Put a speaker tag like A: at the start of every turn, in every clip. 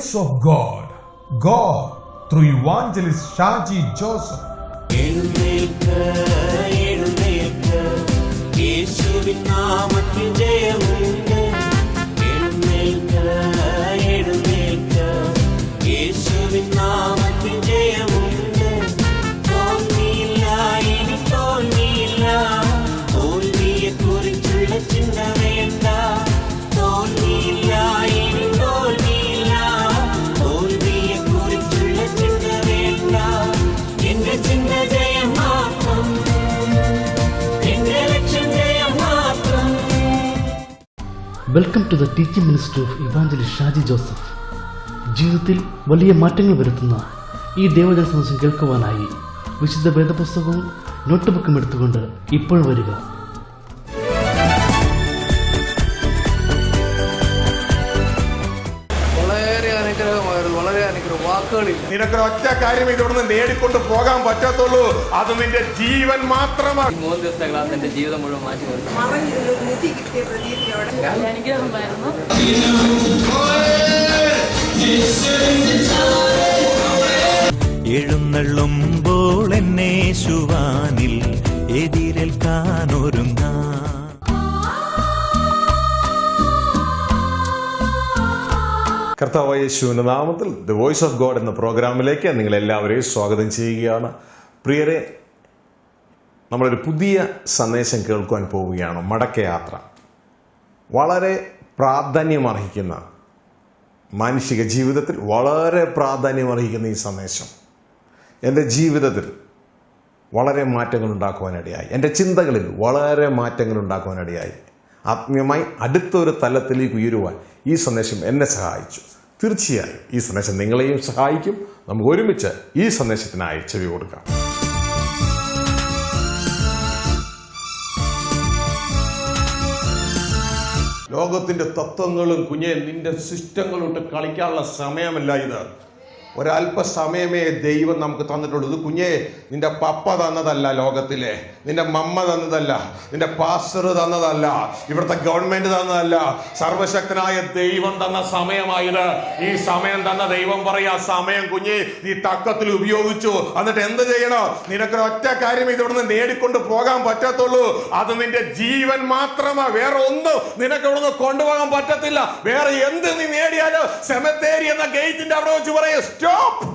A: voice of God. God through evangelist Shaji Joseph.
B: യേശുവിൻ നാമത്തിൽ ജയമുണ്ട്. എഴുന്നേൽക്ക യേശുവിൻ നാമത്തിൽ ജയമുണ്ട്. തോൽവിയില്ല, ഇനി തോൽവിയില്ല. തോൽവിയെ കുറിച്ചുള്ള ചിന്ത വേണ്ട. തോൽവിയില്ല, ഇനി തോൽവിയില്ല. തോൽവിയെ കുറിച്ചുള്ള ചിന്ത വേണ്ട. എന്റെ ചിന്ത ജയം മാത്രം.
C: Welcome to the teaching ministry of evangelist Shaji Joseph. ജീവിതത്തിൽ വലിയ മാറ്റങ്ങൾ വരുത്തുന്ന ഈ ദൈവജന സന്ദേശം കേൾക്കുവാനായി വിശുദ്ധ വേദപുസ്തകവും നോട്ട്ബുക്കും എടുത്തുകൊണ്ട് ഇപ്പോൾ വരിക.
D: നിനക്ക് ഒറ്റ കാര്യം ഇവിടുന്ന് നേടിക്കൊണ്ട് പോകാൻ പറ്റത്തുള്ളൂ, അത് നിന്റെ ജീവൻ മാത്രമാണ്.
E: 3 ദിവസത്തെ ക്ലാസ് എന്റെ ജീവിതം മുഴുവൻ മാറ്റി കൊടുത്തു.
F: എഴുന്നള്ളുമ്പോൾ എന്നെ ശുവാനിൽ എതിരേൽക്കാനൊരുങ്ങാ.
D: കർത്താവായ യേശുവിന്റെ നാമത്തിൽ ദ വോയിസ് ഓഫ് ഗോഡ് എന്ന പ്രോഗ്രാമിലേക്ക് നിങ്ങളെല്ലാവരെയും സ്വാഗതം ചെയ്യുകയാണ്. പ്രിയരെ, നമ്മളൊരു പുതിയ സന്ദേശം കേൾക്കുവാൻ പോവുകയാണ്. മടക്കയാത്ര വളരെ പ്രാധാന്യമർഹിക്കുന്ന, മാനുഷിക ജീവിതത്തിൽ വളരെ പ്രാധാന്യമർഹിക്കുന്ന ഈ സന്ദേശം എൻ്റെ ജീവിതത്തിൽ വളരെ മാറ്റങ്ങൾ ഉണ്ടാക്കുവാനിടയായി. എൻ്റെ ചിന്തകളിൽ വളരെ മാറ്റങ്ങൾ ഉണ്ടാക്കുവാനിടയായി. ആത്മീയമായി അടുത്തൊരു തലത്തിലേക്ക് ഉയരുവാൻ ഈ സന്ദേശം എന്നെ സഹായിച്ചു. തീർച്ചയായും ഈ സന്ദേശം നിങ്ങളെയും സഹായിക്കും. നമുക്ക് ഒരുമിച്ച് ഈ സന്ദേശത്തിനായി ചെവി കൊടുക്കാം. ലോകത്തിന്റെ തത്വങ്ങളും കുഞ്ഞെ നിന്റെ സിസ്റ്റങ്ങളിട്ട് കളിക്കാനുള്ള സമയമല്ല ഇത്. ഒരല്പസമയമേ ദൈവം നമുക്ക് തന്നിട്ടുള്ളൂ. ഇത് കുഞ്ഞെ നിന്റെ പപ്പ തന്നതല്ല, ലോകത്തിലെ നിന്റെ മമ്മ തന്നതല്ല, നിന്റെ പാസ്റ്റർ തന്നതല്ല, ഇവിടുത്തെ ഗവൺമെന്റ് തന്നതല്ല. സർവശക്തനായ ദൈവം തന്ന സമയമായത്. ഈ സമയം തന്ന ദൈവം പറയാ, സമയം കുഞ്ഞെ നീ തക്കത്തിൽ ഉപയോഗിച്ചു. എന്നിട്ട് എന്ത് ചെയ്യണോ? നിനക്ക് ഒറ്റ കാര്യം ഇവിടുന്ന് നേടിക്കൊണ്ട് പോകാൻ പറ്റത്തുള്ളൂ, അത് നിന്റെ ജീവൻ മാത്രമാ. വേറെ ഒന്നും നിനക്ക് ഇവിടുന്ന് കൊണ്ടുപോകാൻ പറ്റത്തില്ല. വേറെ എന്ത് നീ നേടിയാലോ സെമിത്തേരി എന്ന ഗേറ്റിന്റെ അവിടെ വെച്ച് പറയും സ്റ്റോപ്പ്.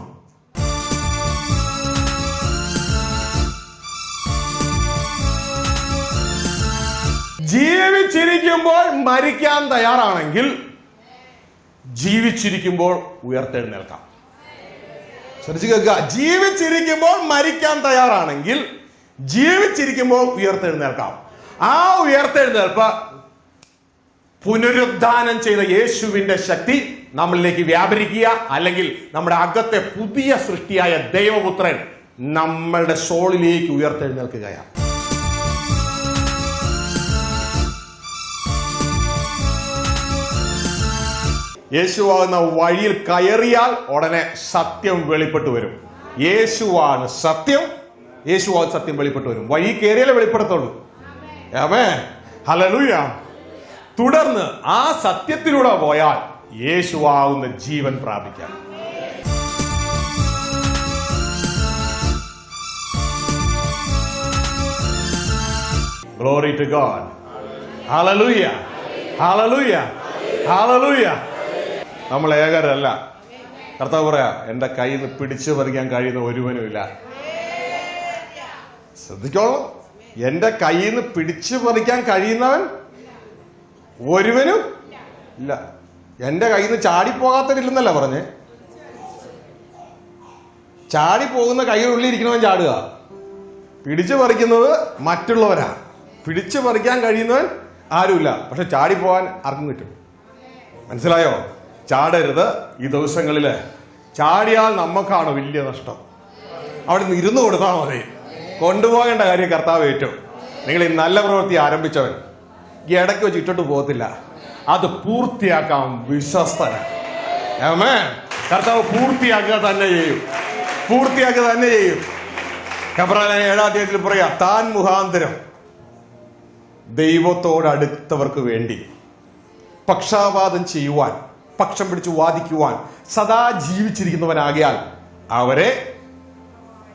D: ജീവിച്ചിരിക്കുമ്പോൾ മരിക്കാൻ തയ്യാറാണെങ്കിൽ ജീവിച്ചിരിക്കുമ്പോൾ ഉയർത്തെഴുന്നേൽക്കാം. ശ്രദ്ധിച്ചു കേൾക്കുക. ജീവിച്ചിരിക്കുമ്പോൾ മരിക്കാൻ തയ്യാറാണെങ്കിൽ ജീവിച്ചിരിക്കുമ്പോൾ ഉയർത്തെഴുന്നേൽക്കാം. ആ ഉയർത്തെഴുന്നേൽപ്പ് പുനരുദ്ധാനം ചെയ്ത യേശുവിന്റെ ശക്തി നമ്മളിലേക്ക് വ്യാപരിക്കുക, അല്ലെങ്കിൽ നമ്മുടെ അകത്തെ പുതിയ സൃഷ്ടിയായ ദൈവപുത്രൻ നമ്മളുടെ സോളിലേക്ക് ഉയർത്തെഴുന്നേൽക്കുകയാണ്. യേശുവാകുന്ന വഴിയിൽ കയറിയാൽ ഉടനെ സത്യം വെളിപ്പെട്ടു വരും. യേശുവാണ് സത്യം. യേശുവാണ് സത്യം വെളിപ്പെട്ടു വരും. വഴി കയറിയാലേ വെളിപ്പെടുത്തുള്ളൂ. ആമേൻ, ഹല്ലേലൂയ. തുടർന്ന് ആ സത്യത്തിലൂടെ പോയാൽ യേശുവാകുന്ന ജീവൻ പ്രാപിക്കാം. Glory to God. Hallelujah. Hallelujah. Hallelujah. നമ്മൾ ഏകരല്ല. കർത്താവ് പറയാ, എന്റെ കയ്യിൽ നിന്ന് പിടിച്ചു പറിക്കാൻ കഴിയുന്ന ഒരുവനുമില്ല. ശ്രദ്ധിച്ചോളൂ, എന്റെ കയ്യിൽ നിന്ന് പിടിച്ചു പറിക്കാൻ കഴിയുന്നവൻ ഒരുവനും ഇല്ല. എന്റെ കയ്യിൽ നിന്ന് ചാടിപ്പോകാത്തവരില്ലെന്നല്ല പറഞ്ഞേ. ചാടിപ്പോകുന്ന കൈയുള്ളിൽ ഇരിക്കുന്നവൻ ചാടുക. പിടിച്ചു പറിക്കുന്നത് മറ്റുള്ളവരാ. പിടിച്ചു പറിക്കാൻ കഴിയുന്നവൻ ആരുമില്ല. പക്ഷെ ചാടിപ്പോകാൻ ആർക്കും കിട്ടും. മനസ്സിലായോ? ചാടരുത്. ഈ ദിവസങ്ങളില് ചാടിയാൽ നമുക്കാണ് വലിയ നഷ്ടം. അവിടെ നിന്ന് ഇരുന്ന് കൊടുത്താൽ മതി. കൊണ്ടുപോകേണ്ട കാര്യം കർത്താവ് ഏറ്റു. നിങ്ങൾ ഈ നല്ല പ്രവൃത്തി ആരംഭിച്ചവൻ ഈ ഇടയ്ക്ക് വെച്ച് ഇട്ടിട്ട് പോകത്തില്ല. അത് പൂർത്തിയാക്കാൻ വിശ്വസ്തനാണ്. ആമേൻ. കർത്താവ് പൂർത്തിയാക്കുക തന്നെ ചെയ്യും. പൂർത്തിയാക്കുക തന്നെ ചെയ്യും. ഹെബ്രായർ 7-ാം അധ്യായത്തിൽ പറയാ, താൻ മുഖാന്തരം ദൈവത്തോട് അടുത്തവർക്ക് വേണ്ടി പക്ഷാപാതം ചെയ്യുവാൻ പക്ഷം പിടിച്ച് വാദിക്കുവാൻ സദാ ജീവിച്ചിരിക്കുന്നവനാകിയാൽ അവരെ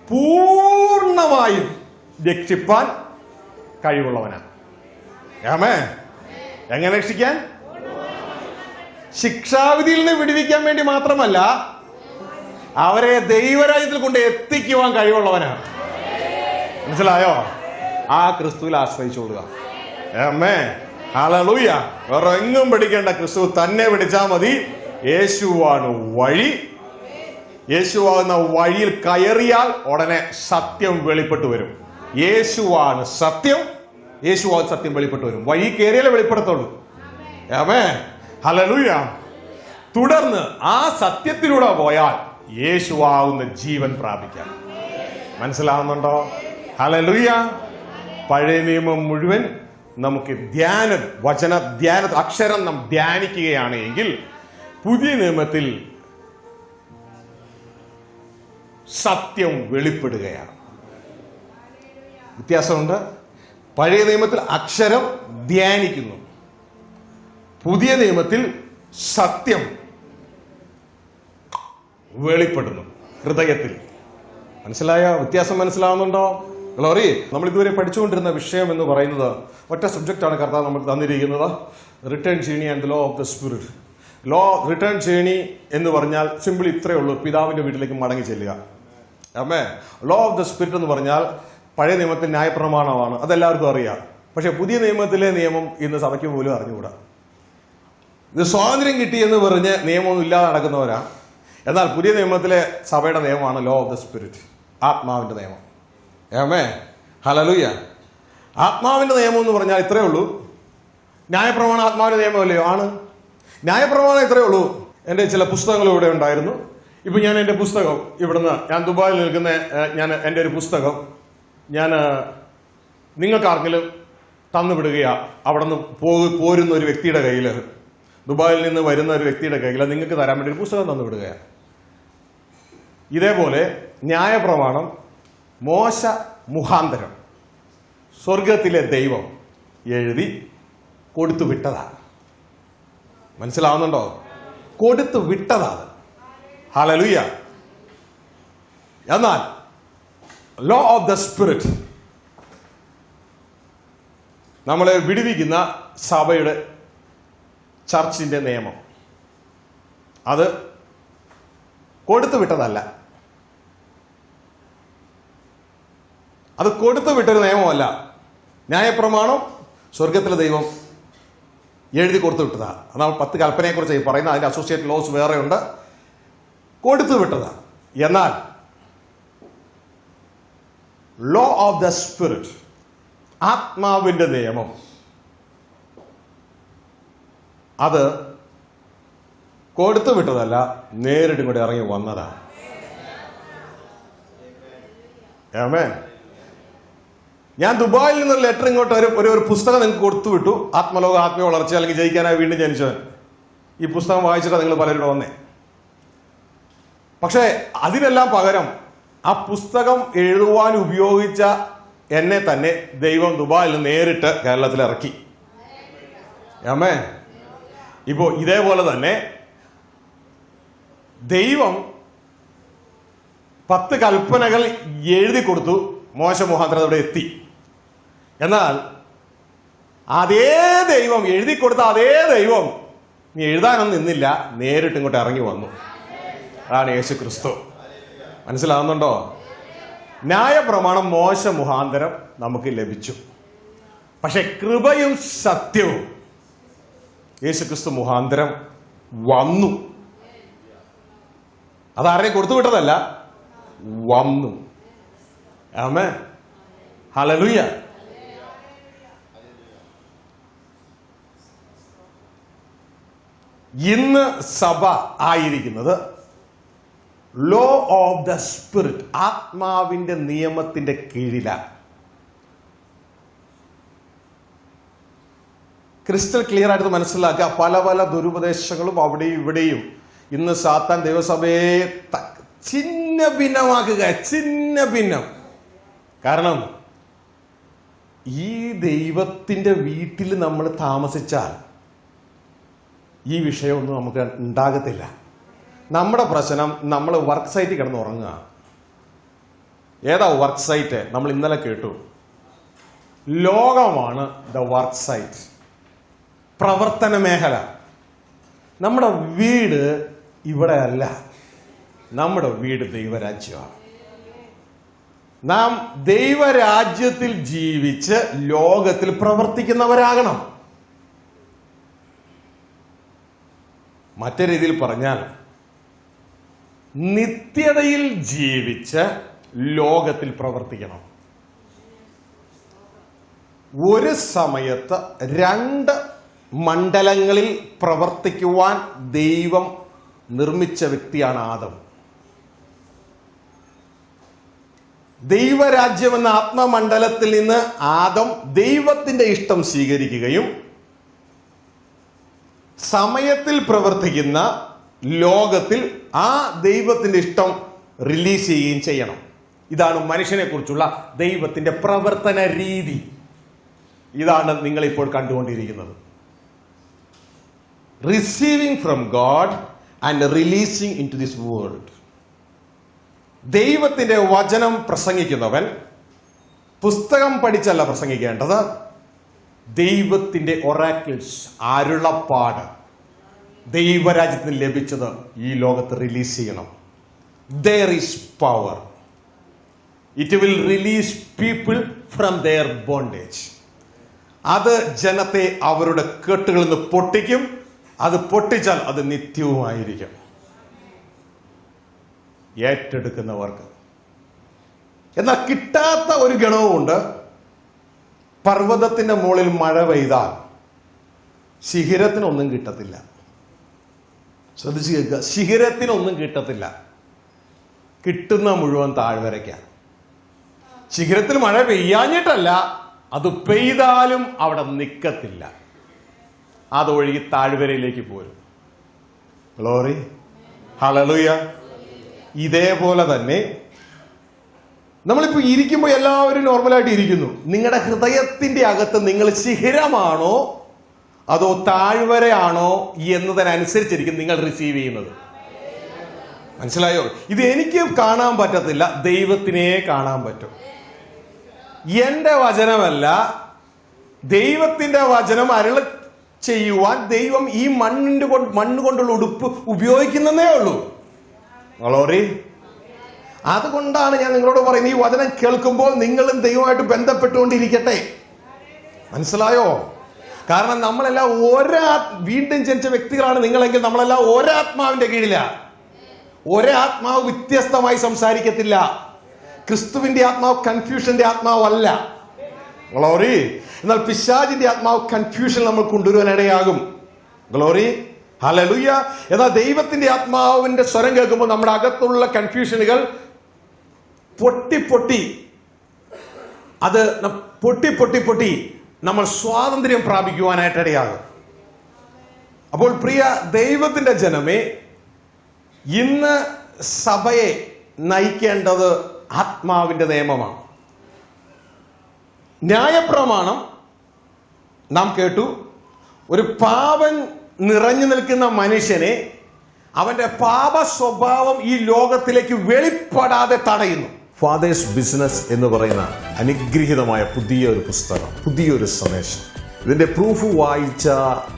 D: പൂർണ്ണമായും രക്ഷിപ്പാൻ കഴിവുള്ളവനാണ്. ആമേൻ. എങ്ങനെ രക്ഷിക്കാൻ? ശിക്ഷാവിധിയിൽ നിന്ന് വിടുവിക്കാൻ വേണ്ടി മാത്രമല്ല, അവരെ ദൈവരാജ്യത്തിൽ കൊണ്ട് എത്തിക്കുവാൻ കഴിവുള്ളവനാണ്. മനസ്സിലായോ? ആ ക്രിസ്തുവിൽ ആശ്രയിച്ചുകൊള്ളുക. ആമേൻ. ഹല്ലേലൂയ. വേറെ എങ്ങും പിടിക്കേണ്ട, ക്രിസ്തു തന്നെ പിടിച്ചാൽ മതി. യേശുവാണ് വഴി. യേശുവാകുന്ന വഴിയിൽ കയറിയാൽ ഉടനെ സത്യം വെളിപ്പെട്ടു വരും. യേശുവാണ് സത്യം. യേശുവാണ് സത്യം വെളിപ്പെട്ടു വരും. വഴി കയറിയാലേ വെളിപ്പെടുത്തുള്ളൂ. ആമേൻ. ഹല്ലേലൂയ. തുടർന്ന് ആ സത്യത്തിലൂടെ പോയാൽ യേശുവാകുന്ന ജീവൻ പ്രാപിക്കാം. മനസ്സിലാവുന്നുണ്ടോ? ഹല്ലേലൂയ. പഴയ നിയമം മുഴുവൻ നമുക്ക് വചന ധ്യാന അക്ഷരം നാം ധ്യാനിക്കുകയാണ് എങ്കിൽ പുതിയ നിയമത്തിൽ സത്യം വെളിപ്പെടുകയാണ്. വ്യത്യാസമുണ്ട്. പഴയ നിയമത്തിൽ അക്ഷരം ധ്യാനിക്കുന്നു, പുതിയ നിയമത്തിൽ സത്യം വെളിപ്പെടുന്നു ഹൃദയത്തിൽ. മനസ്സിലായ വ്യത്യാസം? മനസ്സിലാവുന്നുണ്ടോ? ഗ്ലോറി. നമ്മൾ ഇതുവരെ പഠിച്ചുകൊണ്ടിരുന്ന വിഷയം എന്ന് പറയുന്നത് ഒറ്റ സബ്ജക്റ്റാണ് കർത്താവ് നമുക്ക് തന്നിരിക്കുന്നത്, return journey and the law of the spirit. Return journey എന്ന് പറഞ്ഞാൽ സിമ്പിൾ ഇത്രയേ ഉള്ളൂ, പിതാവിന്റെ വീട്ടിലേക്ക് മടങ്ങി ചെല്ലുക. ആമേൻ. ലോ ഓഫ് ദ സ്പിരിറ്റ് എന്ന് പറഞ്ഞാൽ പഴയ നിയമത്തിൽ ന്യായപ്രമാണമാണ്, അതെല്ലാവർക്കും അറിയാം. പക്ഷെ പുതിയ നിയമത്തിലെ നിയമം ഇന്ന് സഭയ്ക്ക് പോലും അറിഞ്ഞുകൂടാ. ഇത് സ്വാതന്ത്ര്യം കിട്ടിയെന്ന് പറഞ്ഞ് നിയമമൊന്നും ഇല്ലാതെ നടക്കുന്നവരാ. എന്നാൽ പുതിയ നിയമത്തിലെ സഭയുടെ നിയമമാണ് ലോ ഓഫ് ദ സ്പിരിറ്റ്, ആത്മാവിന്റെ നിയമം. ആമേൻ. ഹല്ലേലൂയ. ആത്മാവിന്റെ നിയമം എന്ന് പറഞ്ഞാൽ ഇത്രയേ ഉള്ളൂ. ന്യായപ്രമാണം ആത്മാവിന്റെ നിയമമല്ലയോ? ആണ്. ന്യായപ്രമാണം ഇത്രയേ ഉള്ളൂ. എൻ്റെ ചില പുസ്തകങ്ങൾ ഇവിടെ ഉണ്ടായിരുന്നു. ഇപ്പൊ ഞാൻ എൻ്റെ പുസ്തകം ഇവിടുന്ന്, ഞാൻ ദുബായിൽ നിൽക്കുന്ന എൻ്റെ ഒരു പുസ്തകം ഞാൻ നിങ്ങൾക്കാർക്കെങ്കിലും തന്നുവിടുകയാ. അവിടെ നിന്ന് പോരുന്ന ഒരു വ്യക്തിയുടെ കയ്യിൽ, ദുബായിൽ നിന്ന് വരുന്ന ഒരു വ്യക്തിയുടെ കയ്യിൽ നിങ്ങൾക്ക് തരാൻ വേണ്ടി ഒരു പുസ്തകം തന്നുവിടുകയാണ്. ഇതേപോലെ ന്യായപ്രമാണം മോശ മുഖാന്തരം സ്വർഗത്തിലെ ദൈവം എഴുതി കൊടുത്തു വിട്ടതാണ്. മനസ്സിലാവുന്നുണ്ടോ? കൊടുത്തു വിട്ടതാണ്. ഹല്ലേലൂയ. എന്നാൽ ലോ ഓഫ് ദ സ്പിരിറ്റ് നമ്മളെ വിടുവിക്കുന്ന സഭയുടെ ചർച്ചിന്റെ നിയമം, അത് കൊടുത്തു വിട്ടതല്ല. അത് കൊടുത്തു വിട്ടൊരു നിയമമല്ല. ന്യായപ്രമാണം സ്വർഗത്തിലെ ദൈവം എഴുതി കൊടുത്തു വിട്ടതാണ്. അതാണ് 10 കൽപ്പനയെക്കുറിച്ച് പറയുന്നത്. അതിന്റെ അസോസിയേറ്റ് ലോസ് വേറെ ഉണ്ട്. കൊടുത്തു വിട്ടതാണ്. എന്നാൽ ലോ ഓഫ് ദ സ്പിരിറ്റ്, ആത്മാവിന്റെ നിയമം, അത് കൊടുത്തു വിട്ടതല്ല, നേരിട്ട് കൂടെ ഇറങ്ങി വന്നതാണ്. ആമേൻ. ഞാൻ ദുബായിൽ നിന്നൊരു ലെറ്റർ ഇങ്ങോട്ട് ഒരു പുസ്തകം നിങ്ങൾക്ക് കൊടുത്തു വിട്ടു, ആത്മലോക ആത്മീയ വളർച്ച അല്ലെങ്കിൽ ജയിക്കാനായി വീണ്ടും ജനിച്ചവൻ. ഈ പുസ്തകം വായിച്ചിട്ടാണ് നിങ്ങൾ പലരും വന്നേ. പക്ഷേ അതിനെല്ലാം പകരം ആ പുസ്തകം എഴുതുവാൻ ഉപയോഗിച്ച എന്നെ തന്നെ ദൈവം ദുബായിൽ നിന്ന് നേരിട്ട് കേരളത്തിൽ ഇറക്കി. ആമേൻ. ഇപ്പോ ഇതേപോലെ തന്നെ ദൈവം 10 കൽപ്പനകൾ എഴുതി കൊടുത്തു, മോശ മുഖാന്തരം അവിടെ എത്തി. എന്നാൽ അതേ ദൈവം, എഴുതി കൊടുത്ത അതേ ദൈവം നീ എഴുതാനൊന്നും നിന്നില്ല, നേരിട്ട് ഇങ്ങോട്ട് ഇറങ്ങി വന്നു. അതാണ് യേശു ക്രിസ്തു. മനസ്സിലാവുന്നുണ്ടോ? ന്യായപ്രമാണം മോശ മുഖാന്തരം നമുക്ക് ലഭിച്ചു. പക്ഷെ കൃപയും സത്യവും യേശു ക്രിസ്തു മുഖാന്തരം വന്നു. അതാരെയും കൊടുത്തു വിട്ടതല്ല, വന്നു. ആമേൻ. ഹല്ലേലൂയ. ഇന്ന് സഭ ആയിരിക്കുന്നത് ലോ ഓഫ് ദ സ്പിരിറ്റ്, ആത്മാവിന്റെ നിയമത്തിന്റെ കീഴിലാണ്. ക്രിസ്റ്റൽ ക്ലിയർ ആയിട്ട് മനസ്സിലാക്കുക. പല പല ദുരുപദേശങ്ങളും അവിടെയും ഇവിടെയും ഇന്ന് സാത്താൻ ദൈവസഭയെ ചിന്ന ഭിന്നമാക്കുക, ചിന്ന ഭിന്നം. കാരണം ഈ ദൈവത്തിന്റെ വീട്ടിൽ നമ്മൾ താമസിച്ചാൽ ഈ വിഷയമൊന്നും നമുക്ക് ഉണ്ടാകത്തില്ല. നമ്മുടെ പ്രശ്നം നമ്മൾ വർക്ക് സൈറ്റിൽ കിടന്ന് ഉറങ്ങുക. ഏതാ വർക്ക് സൈറ്റ്? നമ്മൾ ഇന്നലെ കേട്ടു, ലോകമാണ് ദ വർക്ക് സൈറ്റ്, പ്രവർത്തന മേഖല. നമ്മുടെ വീട് ഇവിടെ അല്ല, നമ്മുടെ വീട് ദൈവരാജ്യമാണ്. നാം ദൈവരാജ്യത്തിൽ ജീവിച്ച് ലോകത്തിൽ പ്രവർത്തിക്കുന്നവരാകണം. മറ്റൊരു രീതിയിൽ പറഞ്ഞാൽ, നിത്യതയിൽ ജീവിച്ച് ലോകത്തിൽ പ്രവർത്തിക്കണം. ഒരു സമയത്ത് 2 മണ്ഡലങ്ങളിൽ പ്രവർത്തിക്കുവാൻ ദൈവം നിർമ്മിച്ച വ്യക്തിയാണ് ആദം. ദൈവരാജ്യം എന്ന ആത്മമണ്ഡലത്തിൽ നിന്ന് ആദം ദൈവത്തിന്റെ ഇഷ്ടം സ്വീകരിക്കുകയും സമയത്തിൽ പ്രവർത്തിക്കുന്ന ലോകത്തിൽ ആ ദൈവത്തിന്റെ ഇഷ്ടം റിലീസ് ചെയ്യുകയും ചെയ്യണം. ഇതാണ് മനുഷ്യനെ കുറിച്ചുള്ള ദൈവത്തിന്റെ പ്രവർത്തന രീതി. ഇതാണ് നിങ്ങളിപ്പോൾ കണ്ടുകൊണ്ടിരിക്കുന്നത്. Receiving from God and releasing into this world. ദൈവത്തിന്റെ വചനം പ്രസംഗിക്കുന്നവൻ പുസ്തകം പഠിച്ചല്ല പ്രസംഗിക്കേണ്ടത്, ദൈവത്തിന്റെ ഒറാക്കിൾസ്, അരുളപ്പാട് ദൈവരാജ്യത്തിന് ലഭിച്ചത് ഈ ലോകത്ത് റിലീസ് ചെയ്യണം. There is power. It will release people from their bondage. അത് ജനത്തെ അവരുടെ കെട്ടുകളിൽ നിന്ന് പൊട്ടിക്കും. അത് പൊട്ടിച്ചാൽ അത് നിത്യവുമായിരിക്കും ഏറ്റെടുക്കുന്നവർക്ക്. എന്നാൽ കിട്ടാത്ത ഒരു ഗണവുമുണ്ട്. പർവ്വതത്തിന്റെ മുകളിൽ മഴ പെയ്താൽ ശിഖരത്തിനൊന്നും കിട്ടത്തില്ല. ശ്രദ്ധിച്ചു കേൾക്കുക, ശിഖരത്തിനൊന്നും കിട്ടത്തില്ല. കിട്ടുന്ന മുഴുവൻ താഴ്വരയ്ക്കാണ്. ശിഖരത്തിൽ മഴ പെയ്യാഞ്ഞിട്ടല്ല, അത് പെയ്താലും അവിടെ നിൽക്കത്തില്ല, അതൊഴുകി താഴ്വരയിലേക്ക് പോരും. Glory, hallelujah. ഇതേപോലെ തന്നെ നമ്മളിപ്പോ ഇരിക്കുമ്പോൾ എല്ലാവരും നോർമലായിട്ട് ഇരിക്കുന്നു. നിങ്ങളുടെ ഹൃദയത്തിന്റെ അകത്ത് നിങ്ങൾ ശിഖരമാണോ അതോ താഴ്വരയാണോ എന്നതിനനുസരിച്ചിരിക്കും നിങ്ങൾ റിസീവ് ചെയ്യുന്നത്. മനസ്സിലായോ? ഇത് എനിക്ക് കാണാൻ പറ്റത്തില്ല, ദൈവത്തിനെ കാണാൻ പറ്റും. എന്റെ വചനമല്ല, ദൈവത്തിന്റെ വചനം അരുള ചെയ്യുവാൻ ദൈവം ഈ മണ്ണ് കൊണ്ടുള്ള ഉടുപ്പ് ഉപയോഗിക്കുന്നതേ ഉള്ളൂ. ഗ്ലോറി. അതുകൊണ്ടാണ് ഞാൻ നിങ്ങളോട് പറയുന്നത്, ഈ വചനം കേൾക്കുമ്പോൾ നിങ്ങളും ദൈവമായിട്ട് ബന്ധപ്പെട്ടുകൊണ്ടിരിക്കട്ടെ. മനസ്സിലായോ? കാരണം നമ്മളെല്ലാം വീണ്ടും ജനിച്ച വ്യക്തികളാണ് നിങ്ങളെങ്കിൽ നമ്മളെല്ലാം ഒരാത്മാവിന്റെ കീഴിലാണ്. ഒരാത്മാവ് വ്യത്യസ്തമായി സംസാരിക്കത്തില്ല. ക്രിസ്തുവിന്റെ ആത്മാവ് കൺഫ്യൂഷന്റെ ആത്മാവല്ല. ഗ്ലോറി. എന്നാൽ പിശാചിന്റെ ആത്മാവ് കൺഫ്യൂഷൻ നമ്മൾ കൊണ്ടുവരാനിടയാകും. Glory, hallelujah. എന്നാൽ ദൈവത്തിന്റെ ആത്മാവിന്റെ സ്വരം കേൾക്കുമ്പോൾ നമ്മുടെ അകത്തുള്ള കൺഫ്യൂഷനുകൾ പൊട്ടി നമ്മൾ സ്വാതന്ത്ര്യം പ്രാപിക്കുവാനായിട്ടിടയാകും. അപ്പോൾ പ്രിയ ദൈവത്തിന്റെ ജനമേ, ഇന്ന് സഭയെ നയിക്കേണ്ടത് ആത്മാവിന്റെ നിയമമാണ്. ന്യായപ്രമാണം നാം കേട്ടു. ഒരു പാപം നിറഞ്ഞു നിൽക്കുന്ന മനുഷ്യനെ അവന്റെ പാപ സ്വഭാവം ഈ ലോകത്തിലേക്ക് വെളിപ്പെടാതെ തടയുന്നു. ഫാദേഴ്സ് ബിസിനസ് എന്ന് പറയുന്ന അനുഗ്രഹീതമായ പുതിയൊരു പുസ്തകം, പുതിയൊരു സന്ദേശം. ഇതിന്റെ പ്രൂഫ് വായിച്ച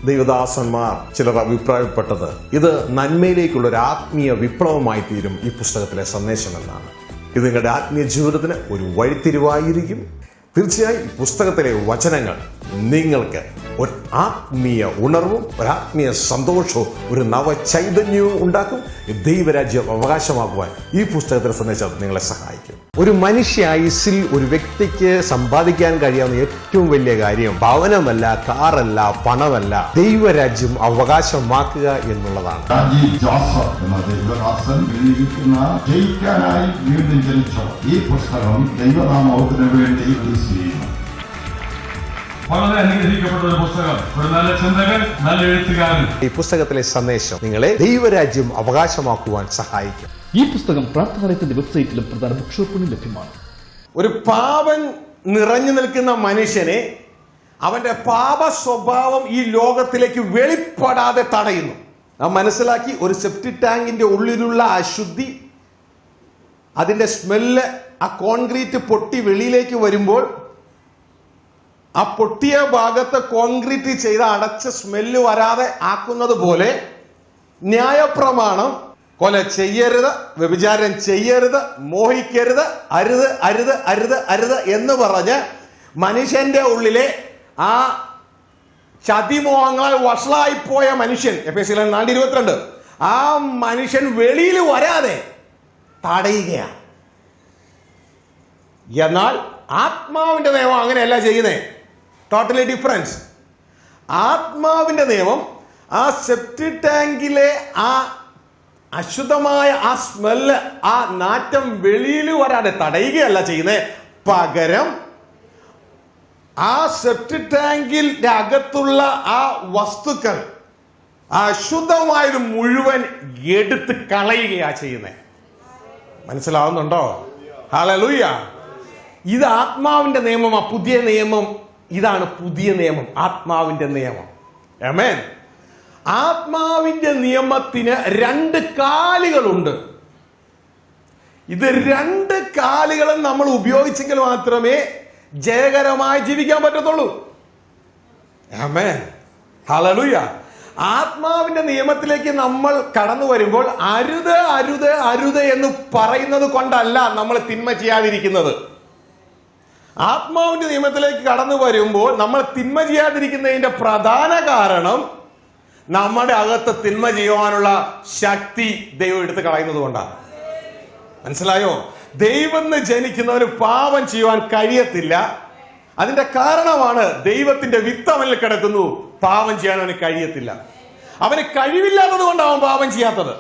D: ദൈവദാസന്മാർ ചിലർ അഭിപ്രായപ്പെട്ടത് ഇത് നന്മയിലേക്കുള്ള ഒരു ആത്മീയ വിപ്ലവമായി തീരും ഈ പുസ്തകത്തിലെ സന്ദേശം എന്നാണ്. ഇത് നിങ്ങളുടെ ആത്മീയ ജീവിതത്തിന് ഒരു വഴിത്തിരിവായിരിക്കും. തീർച്ചയായും ഈ പുസ്തകത്തിലെ വചനങ്ങൾ നിങ്ങൾക്ക് ഒരു ആത്മീയ ഉണർവും ഒരു ആത്മീയ സന്തോഷവും ഒരു നവചൈതന്യവും ഉണ്ടാക്കും. ദൈവരാജ്യം അവകാശമാക്കുവാൻ ഈ പുസ്തകത്തിലെ സന്ദേശം നിങ്ങളെ സഹായിക്കും. ഒരു മനുഷ്യായുസ്സിൽ ഒരു വ്യക്തിക്ക് സമ്പാദിക്കാൻ കഴിയാവുന്ന ഏറ്റവും വലിയ കാര്യം ഭവനമല്ല, കാറല്ല, പണമല്ല, ദൈവരാജ്യം അവകാശമാക്കുക എന്നുള്ളതാണ്.
G: ഷാജി ജോസഫ് എന്ന ദൈവദാസൻ എഴുതിയിരിക്കുന്ന ജയിക്കാനായി വീണ്ടും ജനിച്ച ഈ പുസ്തകം ദൈവനാമത്തിന് വേണ്ടി റിലീസ് ചെയ്യുന്നു.
A: വളരെ അനുഗ്രഹിക്കപ്പെട്ട ഒരു പുസ്തകം, ഒരു നല്ല ചിന്തകൻ, നല്ല എഴുത്തുകാരൻ.
D: ഈ പുസ്തകത്തിലെ സന്ദേശം നിങ്ങളെ ദൈവരാജ്യം അവകാശമാക്കുവാൻ സഹായിക്കും.
C: ഈ പുസ്തകം പ്രാർത്ഥനാലയത്തിന്റെ വെബ്സൈറ്റിലും പ്രധാന ബുക്ക് ഷോപ്പുകളിലും ലഭ്യമാണ്.
D: ഒരു പാപം നിറഞ്ഞു നിൽക്കുന്ന മനുഷ്യനെ അവന്റെ പാപ സ്വഭാവം ഈ ലോകത്തിലേക്ക് വെളിപ്പെടാതെ തടയുന്നു. നാം മനസ്സിലാക്കി, ഒരു സെപ്റ്റിക് ടാങ്കിന്റെ ഉള്ളിലുള്ള അശുദ്ധി, അതിന്റെ സ്മെല്ല്, ആ കോൺക്രീറ്റ് പൊട്ടി വെളിയിലേക്ക് വരുമ്പോൾ ആ പൊട്ടിയ ഭാഗത്ത് കോൺക്രീറ്റ് ചെയ്ത് അടച്ച സ്മെല്ല് വരാതെ ആക്കുന്നത് പോലെ ന്യായപ്രമാണം കൊല ചെയ്യരുത്, വ്യഭിചാരം ചെയ്യരുത്, മോഹിക്കരുത്, അരുത് അരുത് അരുത് അരുത് എന്ന് പറഞ്ഞ് മനുഷ്യന്റെ ഉള്ളിലെ ആ ചതിമോഹങ്ങളാൽ വഷളായിപ്പോയ മനുഷ്യൻ, എഫേസ്യർ 4:22, ആ മനുഷ്യൻ വെളിയിൽ വരാതെ തടയുകയാണ്. എന്നാൽ ആത്മാവിന്റെ നിയമം അങ്ങനെയല്ല ചെയ്യുന്നേ. Totally difference. ആത്മാവിന്റെ നിയമം ആ സെപ്റ്റിക് ടാങ്കിലെ ആ അശുദ്ധമായ ആ സ്മെല്ല്, ആ നാറ്റം വെളിയിൽ വരാതെ തടയുകയല്ല ചെയ്യുന്നത്. പകരം ആ സെപ്റ്റിക് ടാങ്കിന്റെ അകത്തുള്ള ആ വസ്തുക്കൾ, അശുദ്ധമായത് മുഴുവൻ എടുത്ത് കളയുകയാ ചെയ്യുന്നത്. മനസ്സിലാവുന്നുണ്ടോ? ഹല്ലേലൂയ. ഇത് ആത്മാവിന്റെ നിയമം. ആ പുതിയ നിയമം ഇതാണ്. പുതിയ നിയമം, ആത്മാവിന്റെ നിയമം. ആമേൻ. ആത്മാവിന്റെ നിയമത്തിന് 2 കാലുകളുണ്ട്. ഇത് 2 കാലുകളും നമ്മൾ ഉപയോഗിച്ചെങ്കിൽ മാത്രമേ ജയകരമായി ജീവിക്കാൻ പറ്റത്തുള്ളൂ. ആമേൻ. ഹല്ലേലൂയ. ആത്മാവിന്റെ നിയമത്തിലേക്ക് നമ്മൾ കടന്നു വരുമ്പോൾ അരുത് അരുത് അരുത് എന്ന് പറയുന്നത് കൊണ്ടല്ല നമ്മൾ തിന്മ ചെയ്യാതിരിക്കുന്നത്. ആത്മാവിന്റെ നിയമത്തിലേക്ക് കടന്നു വരുമ്പോൾ നമ്മൾ തിന്മ ചെയ്യാതിരിക്കുന്നതിന്റെ പ്രധാന കാരണം നമ്മുടെ അകത്ത് തിന്മ ചെയ്യുവാനുള്ള ശക്തി ദൈവം എടുത്ത് കളയുന്നത് കൊണ്ടാണ്. മനസ്സിലായോ? ദൈവം ജനിക്കുന്നവന് പാപം ചെയ്യുവാൻ കഴിയത്തില്ല. അതിന്റെ കാരണമാണ് ദൈവത്തിന്റെ വിത്ത് അവനിൽ കിടക്കുന്നു, പാപം ചെയ്യാൻ അവന് കഴിയത്തില്ല. അവന് കഴിവില്ലാത്തത് കൊണ്ട് അവൻ പാപം ചെയ്യാത്തത്.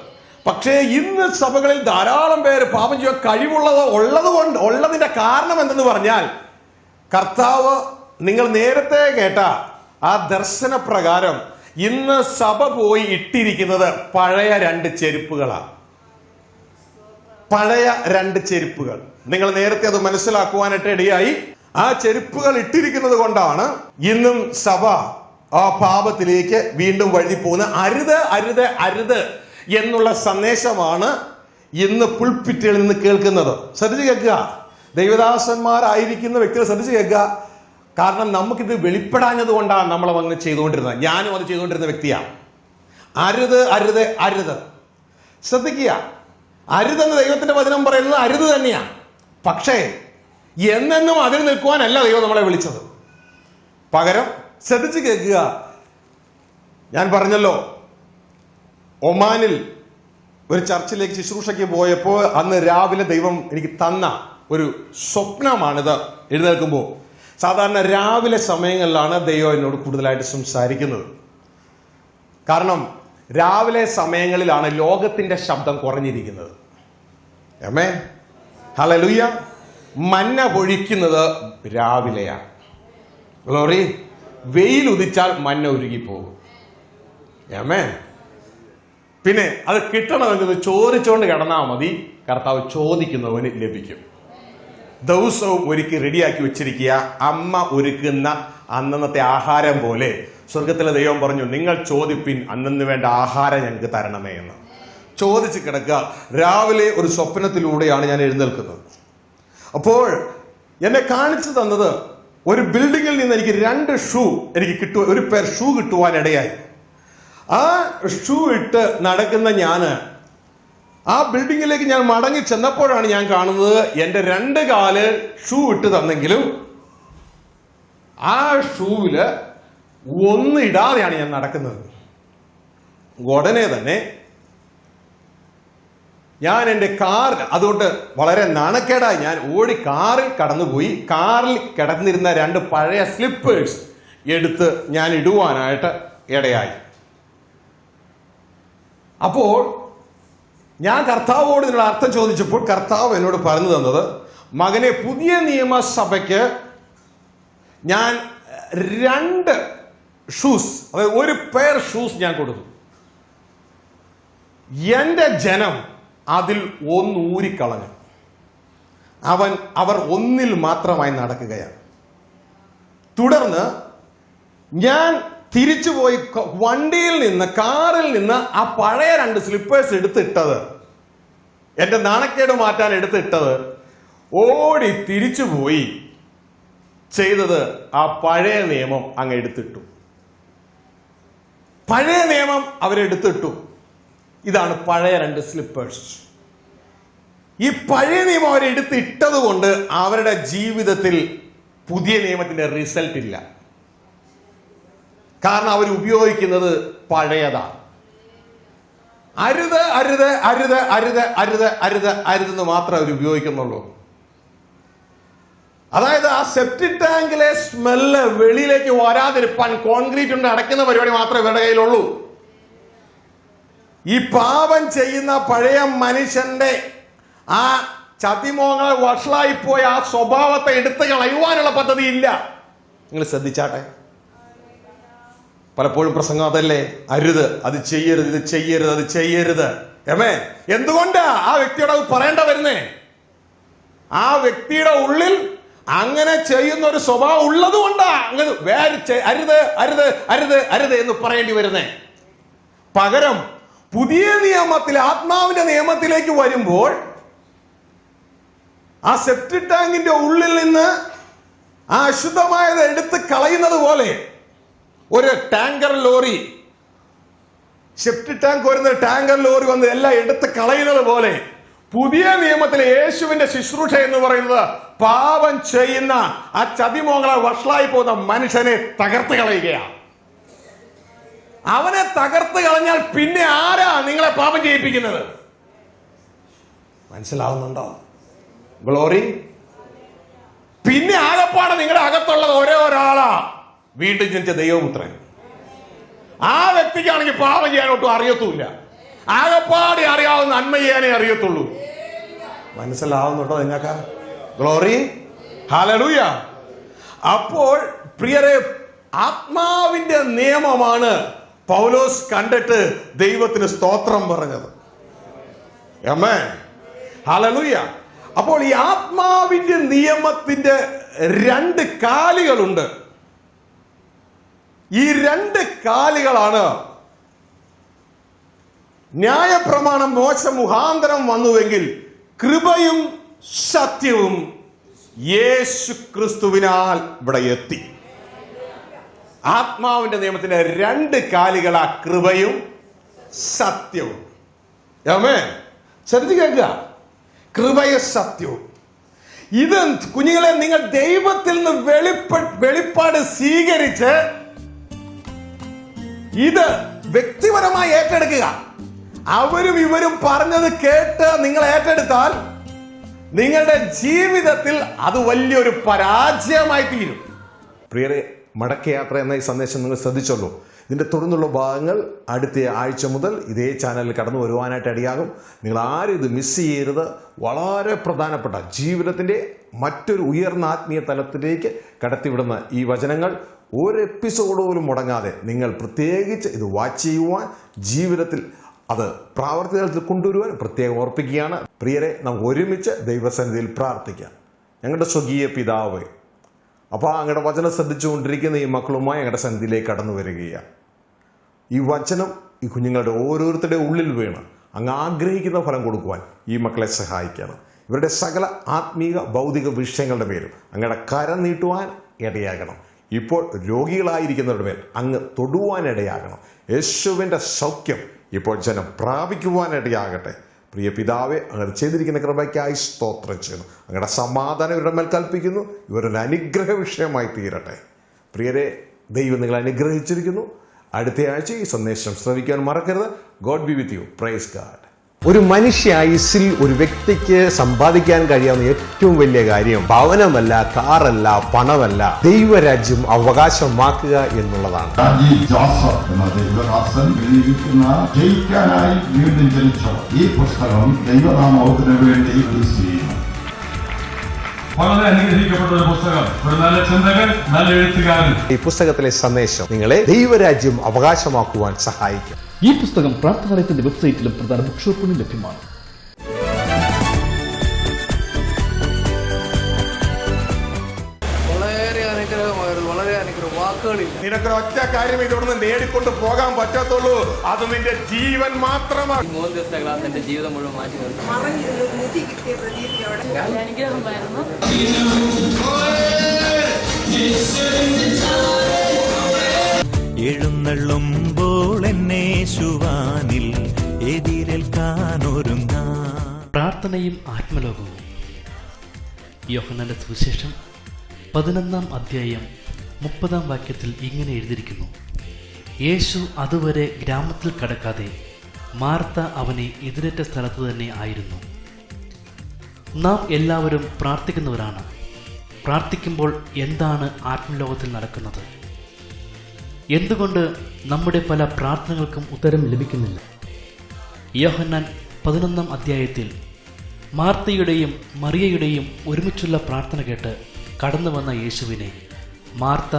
D: പക്ഷേ ഇന്ന് സഭകളിൽ ധാരാളം പേര് പാപം ചെയ്യാൻ ഉള്ളതിന്റെ കാരണം എന്തെന്ന് പറഞ്ഞാൽ, കർത്താവ് നിങ്ങൾ നേരത്തെ കേട്ട ആ ദർശന പ്രകാരം ഇന്ന് സഭ പോയി ഇട്ടിരിക്കുന്നത് പഴയ 2 ചെരുപ്പുകളാണ്. പഴയ 2 ചെരുപ്പുകൾ. നിങ്ങൾ നേരത്തെ അത് മനസ്സിലാക്കുവാനായിട്ട് ഇടയായി. ആ ചെരുപ്പുകൾ ഇട്ടിരിക്കുന്നത് കൊണ്ടാണ് ഇന്നും സഭ ആ പാപത്തിലേക്ക് വീണ്ടും വഴുതി പോകുന്നത്. അരുത് അരുത് അരുത് എന്നുള്ള സന്ദേശമാണ് ഇന്ന് പുൾപിറ്റുകളിൽ നിന്ന് കേൾക്കുന്നത്. ശ്രദ്ധിച്ച് കേൾക്കുക. ദൈവദാസന്മാരായിരിക്കുന്ന വ്യക്തികൾ ശ്രദ്ധിച്ച് കേൾക്കുക. കാരണം നമുക്കിത് വെളിപ്പെടാഞ്ഞത് കൊണ്ടാണ് നമ്മൾ അങ്ങനെ ചെയ്തുകൊണ്ടിരുന്നത്. ഞാനും അത് ചെയ്തുകൊണ്ടിരുന്ന വ്യക്തിയാണ്. അരുത് അരുത് അരുത്. ശ്രദ്ധിക്കുക, അരുതെന്ന് ദൈവത്തിന്റെ വചനം പറയുന്നത് അരുത് തന്നെയാണ്. പക്ഷേ എന്നെന്നും അതിൽ നിൽക്കുവാനല്ല ദൈവം നമ്മളെ വിളിച്ചത്. പകരം ശ്രദ്ധിച്ച് കേൾക്കുക. ഞാൻ പറഞ്ഞല്ലോ, ഒമാനിൽ ഒരു ചർച്ചിലേക്ക് ശുശ്രൂഷയ്ക്ക് പോയപ്പോൾ അന്ന് രാവിലെ ദൈവം എനിക്ക് തന്ന ഒരു സ്വപ്നമാണിത്. എഴുന്നേൽക്കുമ്പോൾ സാധാരണ രാവിലെ സമയങ്ങളിലാണ് ദൈവം എന്നോട് കൂടുതലായിട്ട് സംസാരിക്കുന്നത്. കാരണം രാവിലെ സമയങ്ങളിലാണ് ലോകത്തിന്റെ ശബ്ദം കുറഞ്ഞിരിക്കുന്നത്. ആമേൻ. ഹല്ലേലൂയ. മന്ന പൊഴിക്കുന്നത് രാവിലെയാണ്. ഗ്ലോറി. വെയിൽ ഉദിച്ചാൽ മന്ന ഉരുകിപ്പോകും. ആമേൻ. പിന്നെ അത് കിട്ടണമെങ്കിൽ ചോദിച്ചുകൊണ്ട് കിടന്നാൽ മതി. കർത്താവ് ചോദിക്കുന്നവന് ലഭിക്കും. ദിവസവും ഒരുക്കി റെഡിയാക്കി വെച്ചിരിക്കുക. അമ്മ ഒരുക്കുന്ന അന്നത്തെ ആഹാരം പോലെ സ്വർഗത്തിലെ ദൈവം പറഞ്ഞു, നിങ്ങൾ ചോദിപ്പിൻ, അന്നു വേണ്ട ആഹാരം ഞങ്ങൾക്ക് തരണമേ എന്ന്. ചോദിച്ച് കിടക്കുക. രാവിലെ ഒരു സ്വപ്നത്തിലൂടെയാണ് ഞാൻ എഴുന്നേൽക്കുന്നത്. അപ്പോൾ എന്നെ കാണിച്ചു തന്നത് ഒരു ബിൽഡിങ്ങിൽ നിന്ന് എനിക്ക് 2 ഷൂ ഒരു പേർ ഷൂ കിട്ടുവാനിടയായി. ആ ഷൂ ഇട്ട് നടക്കുന്ന ഞാന് ആ ബിൽഡിങ്ങിലേക്ക് ഞാൻ മടങ്ങി ചെന്നപ്പോഴാണ് ഞാൻ കാണുന്നത് എന്റെ 2 കാല് ഷൂ ഇട്ട് തന്നെങ്കിലും ആ ഷൂവില് ഒന്നും ഇടാതെയാണ് ഞാൻ നടക്കുന്നത്. ഉടനെ തന്നെ ഞാൻ എൻ്റെ അതുകൊണ്ട് വളരെ നാണക്കേടായി ഞാൻ ഓടി കാറിൽ കടന്നുപോയി. കാറിൽ കിടന്നിരുന്ന 2 പഴയ സ്ലിപ്പേഴ്സ് എടുത്ത് ഞാൻ ഇടുവാനായിട്ട് ഇടയായി. അപ്പോൾ ഞാൻ കർത്താവോട് ഇതിനുള്ള അർത്ഥം ചോദിച്ചപ്പോൾ കർത്താവ് എന്നോട് പറഞ്ഞു തന്നത്, മകനെ, പുതിയ നിയമസഭയ്ക്ക് ഞാൻ 2 ഷൂസ്, അതായത് ഒരു പെയർ ഷൂസ് ഞാൻ കൊടുത്തു. എന്റെ ജനം അതിൽ 1 ഊരിക്കളഞ്ഞു. അവർ 1 മാത്രമായി നടക്കുകയാണ്. തുടർന്ന് ഞാൻ തിരിച്ചുപോയി വണ്ടിയിൽ നിന്ന്, കാറിൽ നിന്ന് ആ പഴയ 2 സ്ലിപ്പേഴ്സ് എടുത്തിട്ടത്, എന്റെ നാണക്കേട് മാറ്റാൻ എടുത്തിട്ടത്, ഓടി തിരിച്ചുപോയി ചെയ്തത് ആ പഴയ നിയമം അങ്ങ് എടുത്തിട്ടു. പഴയ നിയമം അവരെടുത്തിട്ടു. ഇതാണ് പഴയ 2 സ്ലിപ്പേഴ്സ്. ഈ പഴയ നിയമം അവരെടുത്തിട്ടത് കൊണ്ട് അവരുടെ ജീവിതത്തിൽ പുതിയ നിയമത്തിന്റെ റിസൾട്ട് ഇല്ല. കാരണം അവർ ഉപയോഗിക്കുന്നത് പഴയതാണ്. അരുത് അരുത് അരുത് അരുത് അരുത് അരുത് അരുതെന്ന് മാത്രമേ അവർ ഉപയോഗിക്കുന്നുള്ളൂ. അതായത് ആ സെപ്റ്റിക് ടാങ്കിലെ സ്മെല്ല് വെളിയിലേക്ക് വരാതിരിപ്പാൻ കോൺക്രീറ്റ് കൊണ്ട് അടയ്ക്കുന്ന പരിപാടി മാത്രമേ ഇവരുടെ കയ്യിലുള്ളൂ. ഈ പാപം ചെയ്യുന്ന പഴയ മനുഷ്യന്റെ ആ ചതിമോഹങ്ങളെ വഷളായിപ്പോയ ആ സ്വഭാവത്തെ എടുത്തു കളയുവാനുള്ള പദ്ധതി ഇല്ല. നിങ്ങൾ ശ്രദ്ധിച്ചാട്ടെ, പലപ്പോഴും പ്രസംഗം അതല്ലേ, അരുത്, അത് ചെയ്യരുത്, ഇത് ചെയ്യരുത്, അത് ചെയ്യരുത്. എന്തുകൊണ്ടാ ആ വ്യക്തിയോട് അത് പറയേണ്ട വരുന്നേ? ആ വ്യക്തിയുടെ ഉള്ളിൽ അങ്ങനെ ചെയ്യുന്ന ഒരു സ്വഭാവം ഉള്ളത് കൊണ്ടാ അങ്ങനെ അരുത് അരുത് അരുത് അരുത് എന്ന് പറയേണ്ടി വരുന്നേ. പകരം പുതിയ നിയമത്തിൽ, ആത്മാവിന്റെ നിയമത്തിലേക്ക് വരുമ്പോൾ ആ സെപ്റ്റിക് ടാങ്കിന്റെ ഉള്ളിൽ നിന്ന് ആ അശുദ്ധമായത് എടുത്ത് കളയുന്നത് പോലെ, ഒരു ടാങ്കർ ലോറി, സെപ്റ്റിക് ടാങ്ക് വരുന്ന ടാങ്കർ ലോറി വന്ന് എല്ലാം എടുത്ത് കളയുന്നത് പോലെ, പുതിയ നിയമത്തിലെ യേശുവിന്റെ ശുശ്രൂഷ എന്ന് പറയുന്നത് പാപം ചെയ്യുന്ന ആ ചതിമോങ്ങളെ വഷളായി പോകുന്ന മനുഷ്യനെ തകർത്ത് കളയുകയാണ്. അവനെ തകർത്ത് കളഞ്ഞാൽ പിന്നെ ആരാ നിങ്ങളെ പാപം ചെയ്യിപ്പിക്കുന്നത്? മനസ്സിലാവുന്നുണ്ടോ? ഗ്ലോറി. പിന്നെ ആകപ്പാടെ നിങ്ങളുടെ അകത്തുള്ളത് ഒരേ ഒരാളാ, വീണ്ടും ജനിച്ച ദൈവപുത്രൻ. ആ വ്യക്തിക്കാണെങ്കിൽ പാപം ചെയ്യാനൊട്ടും അറിയത്തുമില്ല. ആകപ്പാടെ അറിയാവുന്ന നന്മ ചെയ്യാനേ അറിയത്തുള്ളൂ. മനസ്സിലാവുന്നുണ്ടോ നിങ്ങൾക്ക്? ഗ്ലോറി. ഹല്ലേലൂയ. അപ്പോൾ പ്രിയരെ, ആത്മാവിന്റെ നിയമമാണ് പൗലോസ് കണ്ടിട്ട് ദൈവത്തിന് സ്തോത്രം പറഞ്ഞത്. ആമേൻ. ഹല്ലേലൂയ. അപ്പോൾ ഈ ആത്മാവിന്റെ നിയമത്തിന്റെ 2 കാലുകളുണ്ട്. ഈ 2 കാലുകളാണ് ന്യായപ്രമാണം മോശ മുഖാന്തരം വന്നുവെങ്കിൽ കൃപയും സത്യവും യേശു ക്രിസ്തുവിനാൽ ഇവിടെ എത്തി. ആത്മാവിന്റെ നിയമത്തിന്റെ 2 കാലുകളാ കൃപയും സത്യവും. ആമേൻ. ശ്രദ്ധിച്ച് കേൾക്കുക, കൃപയും സത്യവും. ഇത് കുഞ്ഞുങ്ങളെ, നിങ്ങൾ ദൈവത്തിൽ നിന്ന് വെളിപ്പാട് സ്വീകരിച്ച് ഇത് വ്യക്തിപരമായി ഏറ്റെടുക്കുക. അവരും ഇവരും പറഞ്ഞത് കേട്ട് നിങ്ങൾ ഏറ്റെടുത്താൽ നിങ്ങളുടെ ജീവിതത്തിൽ അത് വലിയൊരു പരാജയമായി തീരും. പ്രിയരെ, മടക്കയാത്ര എന്ന ഈ സന്ദേശം നിങ്ങൾ ശ്രദ്ധിച്ചല്ലോ. ഇതിന്റെ തുടർന്നുള്ള ഭാഗങ്ങൾ അടുത്ത ആഴ്ച മുതൽ ഇതേ ചാനലിൽ കടന്നു വരുവാനായിട്ട് ഇടയാകും. നിങ്ങൾ ആരും ഇത് മിസ് ചെയ്യരുത്. വളരെ പ്രധാനപ്പെട്ട ജീവിതത്തിന്റെ മറ്റൊരു ഉയർന്ന ആത്മീയ തലത്തിലേക്ക് കടത്തിവിടുന്ന ഈ വചനങ്ങൾ ഒരു എപ്പിസോഡ് പോലും മുടങ്ങാതെ നിങ്ങൾ പ്രത്യേകിച്ച് ഇത് വാച്ച് ചെയ്യുവാൻ, ജീവിതത്തിൽ അത് പ്രാവർത്തികത്തിൽ കൊണ്ടുവരുവാൻ പ്രത്യേകം ഓർപ്പിക്കുകയാണ്. പ്രിയരെ, നമുക്ക് ഒരുമിച്ച് ദൈവസന്നിധിയിൽ പ്രാർത്ഥിക്കാം. ഞങ്ങളുടെ സ്വകീയ പിതാവേ, അപ്പോൾ അങ്ങയുടെ വചനം ശ്രദ്ധിച്ചുകൊണ്ടിരിക്കുന്ന ഈ മക്കളുമായി ഞങ്ങളുടെ സന്നിധിയിലേക്ക് കടന്നു വരികയാണ്. ഈ വചനം ഈ കുഞ്ഞുങ്ങളുടെ ഓരോരുത്തരുടെ ഉള്ളിൽ വീണ് അങ്ങ് ആഗ്രഹിക്കുന്ന ഫലം കൊടുക്കുവാൻ ഈ മക്കളെ സഹായിക്കണം. ഇവരുടെ സകല ആത്മീക ഭൗതിക വിഷയങ്ങളുടെ പേരും അങ്ങയുടെ കരം നീട്ടുവാൻ ഇടയാകണം. ഇപ്പോൾ രോഗികളായിരിക്കുന്നവരുടെ മേൽ അങ്ങ് തൊടുവാൻ ഇടയാകണം. യേശുവിൻ്റെ സൗഖ്യം ഇപ്പോൾ ജനം പ്രാപിക്കുവാനിടയാകട്ടെ. പ്രിയ പിതാവെ, അങ്ങനെ ചെയ്തിരിക്കുന്ന കൃപയ്ക്കായി സ്തോത്രം ചെയ്യുന്നു. അങ്ങയുടെ സമാധാനം ഇവരുടെ മേൽ കൽപ്പിക്കുന്നു. ഇവരൊരു അനുഗ്രഹ വിഷയമായി തീരട്ടെ. പ്രിയരെ, ദൈവം നിങ്ങളെ അനുഗ്രഹിച്ചിരിക്കുന്നു. അടുത്ത ആഴ്ച ഈ സന്ദേശം ശ്രവിക്കാൻ മറക്കരുത്. God B with you. Praise God. ഒരു മനുഷ്യ ആയുസ്സിൽ ഒരു വ്യക്തിക്ക് സമ്പാദിക്കാൻ കഴിയാവുന്ന ഏറ്റവും വലിയ കാര്യം ഭവനമല്ല, കാറല്ല, പണമല്ല, ദൈവരാജ്യം അവകാശമാക്കുക എന്നുള്ളതാണ്.
G: ഷാജി ജോസഫ് എന്ന ദൈവദാസൻ എഴുതിയിരിക്കുന്ന ജയിക്കാനായി വീണ്ടും ജനിച്ചവർ ഈ പുസ്തകം ദൈവനാമത്തിന് വേണ്ടി റിലീസ് ചെയ്യുന്നു.
A: വളരെ അനുഗ്രഹിക്കപ്പെട്ട ഒരു പുസ്തകം, ഒരു നല്ല ചിന്തകൻ, നല്ല എഴുത്തുകാരൻ.
D: ഈ പുസ്തകത്തിലെ സന്ദേശം നിങ്ങളെ ദൈവരാജ്യം അവകാശമാക്കുവാൻ സഹായിക്കും.
C: ഈ പുസ്തകം പ്രാർത്ഥനാലയത്തിന്റെ വെബ്സൈറ്റിലും പ്രധാന ബുക്ക് ഷോപ്പിലും ലഭ്യമാണ്.
E: വളരെ അനുഗ്രഹമായിരുന്നു വാക്കുകൾ, വളരെ അനുഗ്രഹം, വാക്കുകളില്ല.
D: നിനക്കൊരൊറ്റ കാര്യം ഇതോടൊന്ന് നേടിക്കൊണ്ട് പോകാൻ പറ്റത്തുള്ളൂ, അത് നിന്റെ ജീവൻ മാത്രമാണ്.
E: 3 ദിവസത്തെ ക്ലാസ് എന്റെ ജീവിതം മുഴുവൻ മാറ്റി നിർത്തി. അനുഗ്രഹമായിരുന്നു.
F: എഴുന്നള്ളുമ്പോൾ എന്നേശുവാനിൽ എതിരേൽക്കാനൊരുങ്ങാ.
C: പ്രാർത്ഥനയും ആത്മലോകവും. യോഹന്നാന്റെ സുവിശേഷം 11-ാം അധ്യായം 30-ാം വാക്യത്തിൽ ഇങ്ങനെ എഴുതിയിരിക്കുന്നു: യേശു അതുവരെ ഗ്രാമത്തിൽ കടക്കാതെ മാർത്ത അവനെ എതിരേറ്റ സ്ഥലത്ത് തന്നെ ആയിരുന്നു. നാം എല്ലാവരും പ്രാർത്ഥിക്കുന്നവരാണ്. പ്രാർത്ഥിക്കുമ്പോൾ എന്താണ് ആത്മലോകത്തിൽ നടക്കുന്നത്? എന്തുകൊണ്ട് നമ്മുടെ പല പ്രാർത്ഥനകൾക്കും ഉത്തരം ലഭിക്കുന്നില്ല? യോഹന്നാൻ 11-ാം അധ്യായത്തിൽ മാർത്തയുടെയും മറിയയുടെയും ഒരുമിച്ചുള്ള പ്രാർത്ഥന കേട്ട് കടന്നു വന്ന യേശുവിനെ മാർത്ത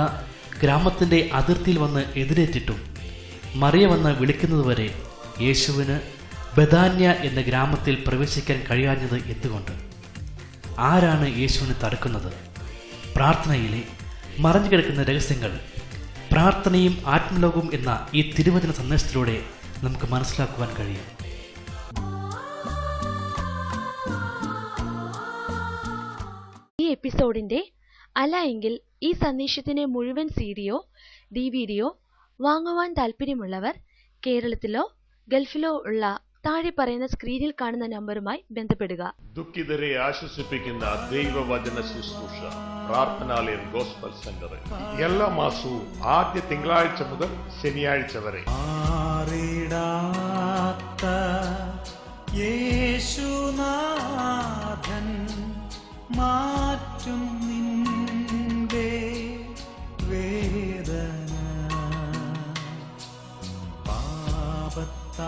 C: ഗ്രാമത്തിൻ്റെ അതിർത്തിയിൽ വന്ന് എതിരേറ്റിട്ടും മറിയ വന്ന് വിളിക്കുന്നതുവരെ യേശുവിന് ബഥാന്യ എന്ന ഗ്രാമത്തിൽ പ്രവേശിക്കാൻ കഴിയാഞ്ഞത് എന്തുകൊണ്ട്? ആരാണ് യേശുവിനെ തടുക്കുന്നത്? പ്രാർത്ഥനയിലെ മറഞ്ഞു കിടക്കുന്ന രഹസ്യങ്ങൾ പ്രാർത്ഥനയും ആത്മലോകവും എന്ന ഈ തിരുവചന സന്ദേശത്തിലൂടെ നമുക്ക് മനസ്സിലാക്കുവാൻ കഴിയും.
H: ഈ എപ്പിസോഡിന്റെ അല്ല എങ്കിൽ ഈ സന്ദേശത്തിന്റെ മുഴുവൻ സിഡിയോ ഡിവിഡിയോ വാങ്ങുവാൻ താല്പര്യമുള്ളവർ കേരളത്തിലോ ഗൾഫിലോ ഉള്ള താഴെ പറയുന്ന സ്ക്രീനിൽ കാണുന്ന നമ്പറുമായി ബന്ധപ്പെടുക.
I: ദുഃഖിതരെ ആശ്വസിപ്പിക്കുന്ന ദൈവവചന ശുശ്രൂഷ പ്രാർത്ഥനാലയം ഗോസ്ബൽ സെന്റർ എല്ലാ മാസവും ആദ്യ തിങ്കളാഴ്ച മുതൽ ശനിയാഴ്ച വരെ.
F: മാറിടാത്ത യേശുനാഥൻ മാറ്റും നിന്റെ വേദന. പാപത്താലും